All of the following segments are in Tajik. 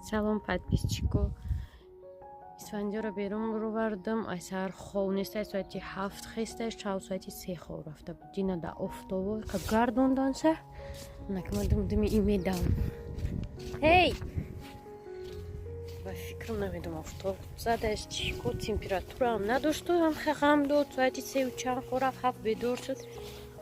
Салом, подписчику. Исфандиёро берун бурвардам. Ай саҳар хов нест. Ай соати 7 хесташ, чав соати 3 хов рафта буд. Дина да офтобо ка гардонданса. Накмадам дими имедам. Эй! Ба фикрам намедам офтоб задаш чико температура ам надошто ам хам дод соати 3 чанд хораф 7 бедор шуд.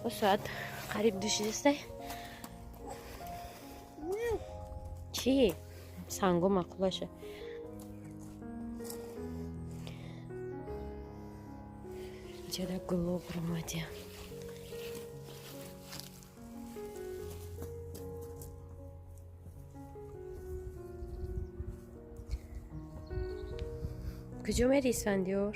Ба соат қариб 2 Чи? Санго мақулаша. Иҷада гулоб омадия. Куҷо мери Исфандиёр?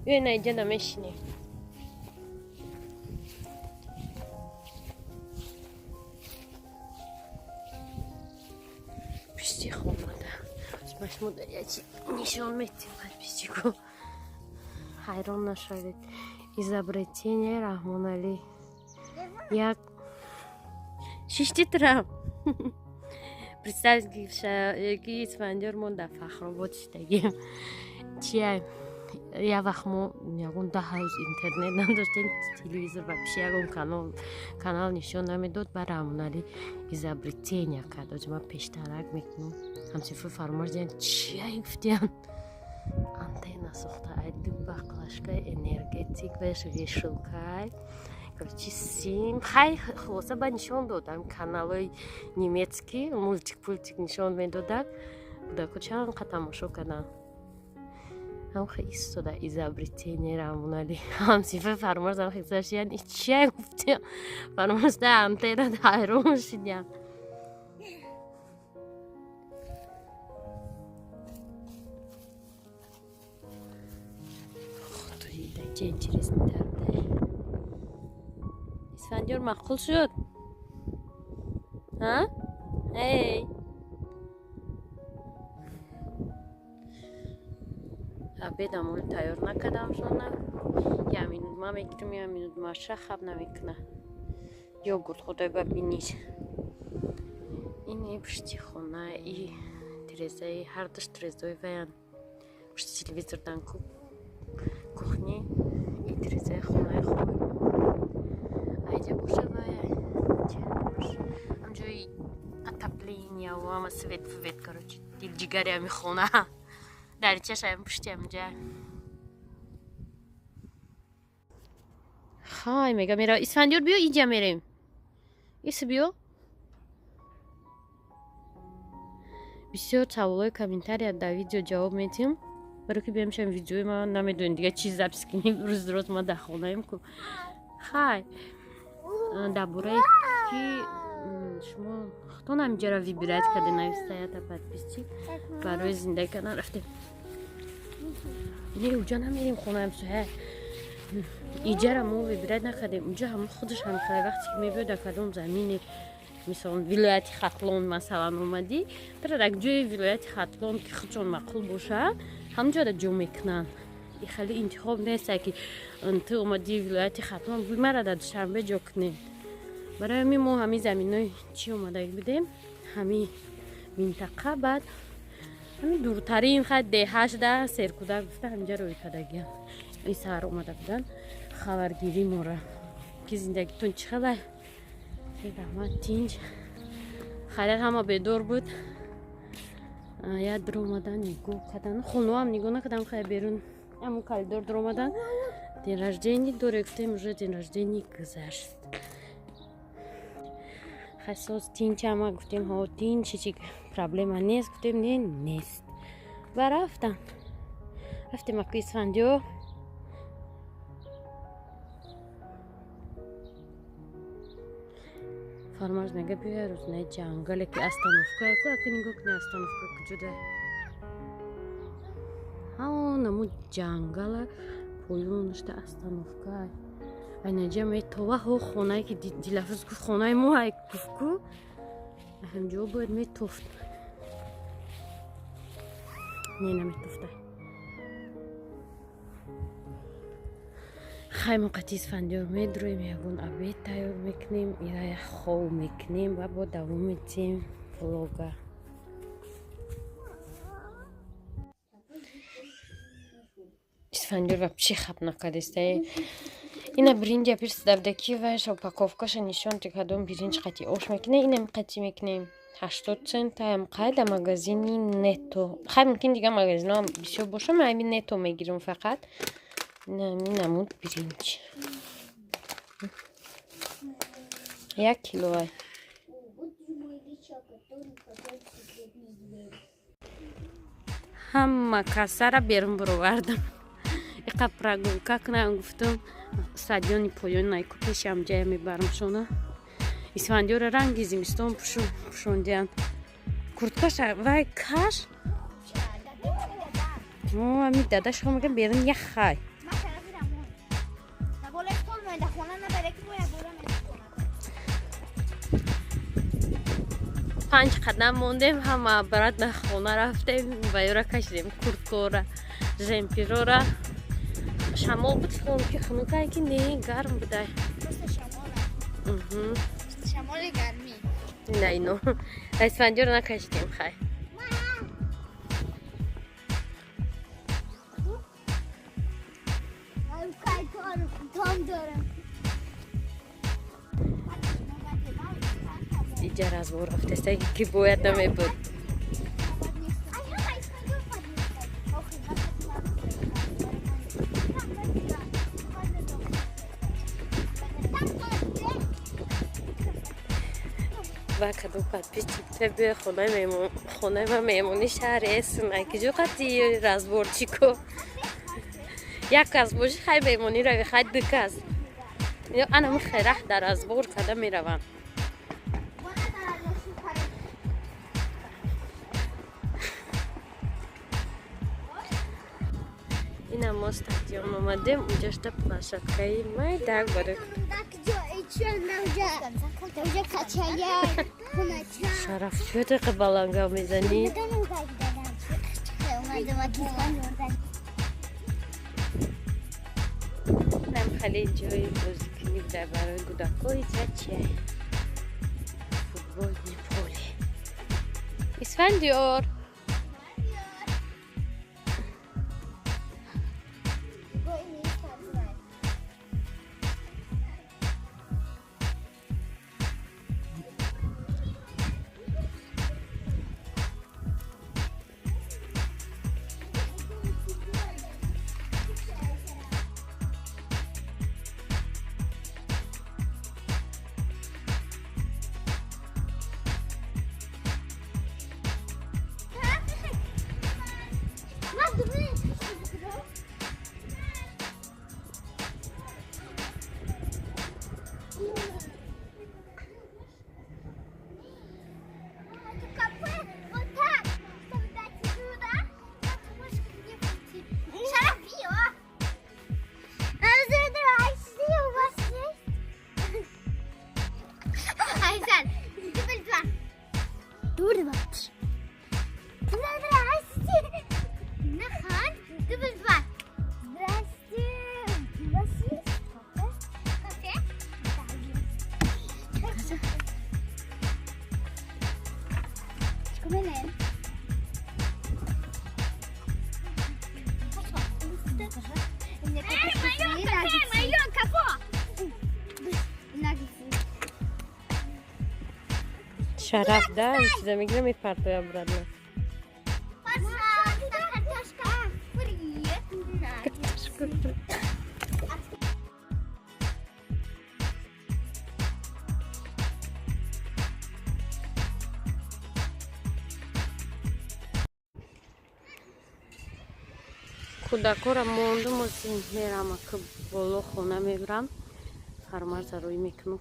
Бия иҷада мешинӣ. Пишти хонада. Машмо дар ячи нишон метим подписчику. Хайрон нашавед. Изобретение Рахмонали. Як шиштитрам. Представьте, ки Исфандиёр мо дар Фахробод иштагим. Чиай? Я вақт мо ягон 10 рӯз интернет надоштем, телевизор ба пиши ягон канал нишон намедод. Ба Рахмонали изобретение кард. Оҷа ман пештарак мекунам. Ҳамсифр фармош зиён чиай гуфтиян? Антенна сохта айди бақлашкай энергетик веш вешилкай. Короче, сим. Хай хулоса ба нишон додам каналои немецки, мультик нишон медодак. Кудакучан қа тамошо кардам. Ҳамха истода изобретение Рахмонали. Ҳамсифр фармош зам хизашиян чиай гуфтиян? Фармош да антенна хайрон шидиян. Че интересный тарда. Исфандиёр мақул шуд? А? Эй! Обедам оли тайёр накардам шона. Я минут ма мегирам, я минут маша хаб намекуна. Йогурт худай бабиниш. Ин пишти хона и терезаи ҳардаш терезаи ваян. Пишти телевизордан кухни и терезаи хонаи хоб. Айҷа боша ваяй. Ҳамҷои отопление ва ама свет, короче. Дилҷигари ами хона. Даричашаям пушти амҷа. Хай мега мера. Исфандиёр биё инҷа мерем. Ис биё. Бисёр саволои комментария дар видео ҷавоб медиҳем. Барои ки биямшам видеои ман намедонем дига чиз запис кунем. Рӯз ма дар хонаем ку. Хай. Дар бораи ки шумо худтон ҳамҷаро вибират карде навистаята подписчик. Барои зиндаги кардан рафтем. Не, уҷа намерем хонаам соҳа. Иҷара мо вибират накардем. Уҷа ҳама худаш ҳамихай вақте ки мебиёд дар кадом замине мисол вилояти Хатлон масалан омадӣ, дар дар ҷои вилояти Хатлон ки худшон маъқул боша, ҳамҷо дар ҷо мекунанд. И хеле интихоб нест ки ту омадӣ вилояти Хатлон бимара дар Душанбе ҷо кунем. Барои ҳамин мо ҳамин заминои чӣ омадагӣ будем, ҳамин минтақа баъд ҳамин дуртарин хат D8 серкуда гуфта ҳамҷа рӯй кардагиам. ин саҳар омада будан хабаргирӣ мора ки зиндагитон чӣ хеле раҳмат тинҷ хайрат ҳама бедор буд. Як дур омадан нигоҳ кардан хонавам нигоҳ накардам хай берун ҳамун калидор дур омадан ден рождение доре гуфтем уже ден рождение гузашт. Хасос тинҷ ама гуфтем ҳо тинҷ чичи проблема нест гуфтем не нест. Ва рафтем аку Исфандиёр. Фармош мега биёя рӯзнаи ҷангале ки остановка ку нигоҳ кунӣ остановка куҷода. Ҳаману ҷангала поёнашда остановка. Айнаҷа метова ҳо хонае ки дилафрӯз гуфт хонаи мо ай гуфт ку ҳамҷо бояд метофт. Не наметофта. خواهیم قطعی اسفندیار میدرویم، یکون عبید تیار میکنیم، ایره خواه میکنیم و با دوام میتیم فلوگا. اسفندیار و پچی خب نکردسته. اینا برنج پیرس دبدکی وش упаковкаш نشان تکادم برنج قطعی آش میکنه. اینم قطعی میکنیم 80 سنت. هم قاعده مغازینی نتو. خیلی ممکن دیگه مغازینا بسیار باشه. من همین نتو میگیرم فقط. نمود برنج 1 کیلو های. همه کاسه را بیرون بردم. اینقدر پراغونکا کنم گفتم سادیانی پایان نایکوتش هم جای میبرم شونه. اسفندیار رنگی زمستون پوشوندن. کورتکاش وای کاش. می داداش هم میگم بیرون یخ خای. پنج قدم موندیم هم برات به خونه رفتیم و یورا کشیدیم کورتکو را ژمپیرو را. شمال بود که خنوکه که نه گرم بوده. شمال گرمی. نه اینو اسفندیار نکشیدیم خیلی. دیگر از بور رفته که باید نمی بود. و کدوم قد پیچیده به خونه و میمونی شهر اسم که جو قدی رازبور چیکو یک از بوش خیلی میمونی روی خیلی دو کس یا انا من خیلی رخ در رازبور کده میروم. این هم ما استادیوم آمدیم اونجا شده پلاشتکایی مای دک باره شرف شده که بلنگا میزنی. نم خیلی جای بازی کنی در برای کودکای چیه فوتبال نپولی. اسفندیار شرف ده این چیزا میگیره میپرد یا برادنا کودکا را موندم و میرم که بالا خونه میبرم فرمارز روی میکنم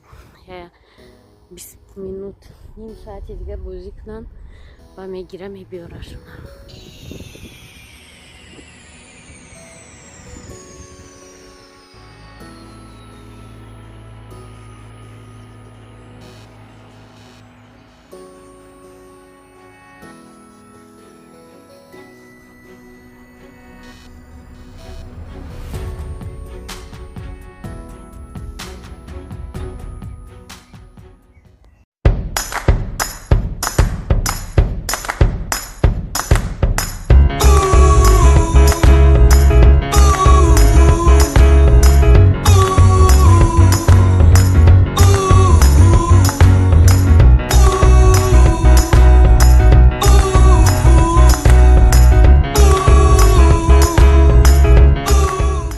20 minut نیم ساعتی دیگه بازی کنن و میگیرم میبیارشون.